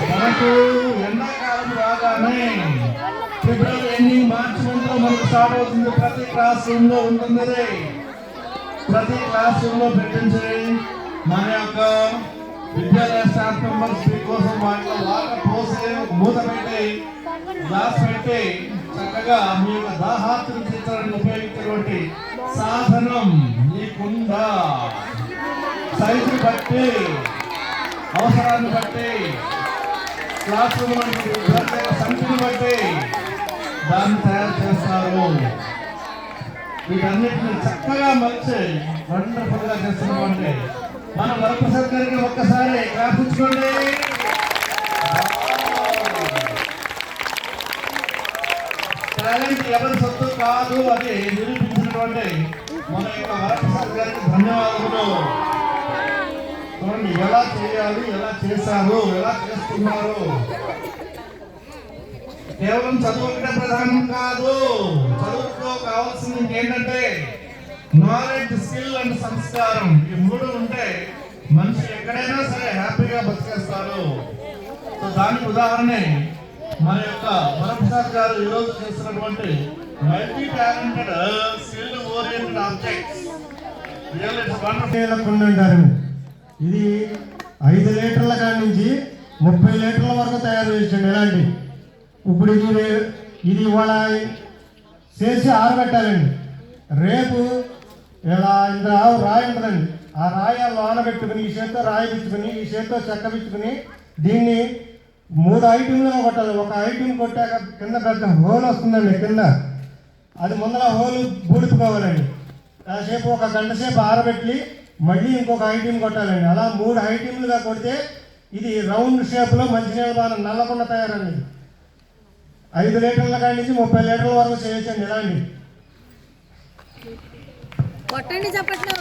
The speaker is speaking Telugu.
మనకు ఎండాకాలం రాగానే ఫిబ్రవరి ఎండింగ్ మార్చి మంత్లో మనకు స్టార్ట్ అవుతుంది. ప్రతి క్లాస్ రూమ్ లో ఉంటుంది. ప్రతి క్లాస్ రూమ్ లో పెట్టించి మన యొక్క విద్యాలయ స్టాఫ్ మెంబర్స్ కోసం వాటిలో వాటర్ పోసి మూత పెట్టి గ్లాస్ పెట్టి చక్కగా మీ యొక్క దాహార్తిని తీర్చడానికి ఉపయోగించేటువంటి సాధనం ఈ కుండ సైజుని బట్టి అవసరాన్ని బట్టి క్లాస్ రూమ్ సంఖ్యను బట్టి దాన్ని తయారు చేస్తారు. వీటన్నిటిని చక్కగా మలిచి వండర్ఫుల్ గా చేస్తున్నామంటే మన వరప్రసాద్ గారికి ఒక్కసారి క్లాస్ ఇచ్చుకోండి. టాలెంట్ ఎవరి సొత్తు కాదు అని నిరూపించినటువంటి మన యొక్క వరప్రసాద్ గారికి ధన్యవాదాలు. చూడండి ఎలా చేయాలి, ఎలా చేశారు, ఎలా చేస్తున్నారు. కేవలం చదువు ఒకటే ప్రధానం కాదు. చదువుతో కావాల్సింది ఇంకేంటంటే నాలెడ్జ్, స్కిల్ అండ్ సంస్కారం. ఈ మూడు ఉంటే మనిషి ఎక్కడైనా సరే హ్యాపీగా బతికేస్తారు. సో దానికి ఉదాహరణే మన యొక్క వరప్రసాద్ గారు ఈరోజు చేస్తున్నటువంటి multi talented skill oriented objects. ఇది 5 లీటర్ల కాడి నుంచి 30 లీటర్ల వరకు తయారు చేసిండు. ఎలాంటి ఇప్పుడు ఇది ఇవాళ చేసి ఆరబెట్టాలండి. రేపు ఇలా ఇంత రాయి ఉంటుందండి. ఆ రాయి ఆనబెట్టుకుని ఈ చేతితో రాయి పిచ్చుకుని ఈ చేతితో చెక్క పిచ్చుకుని దీన్ని 3 ఐటెంలుగా కొట్టాలి. ఒక ఐటెం కొట్టాక కింద పెద్ద హోల్ వస్తుందండి. కింద అది ముందర హోల్ బూడిపోవాలండి. కాసేపు ఒక గంట సేపు ఆరబెట్టి మళ్ళీ ఇంకొక ఐటెం కొట్టాలండి. అలా 3 ఐటెంలుగా కొడితే ఇది రౌండ్ షేప్లో మంచినీళ్ళ బాణం నల్లకుండా తయారండి. 5 లీటర్ల కాడి నుంచి 30 లీటర్ల వరకు చేయొచ్చండి. ఇలాంటి కొట్టండి చెప్పట్లు.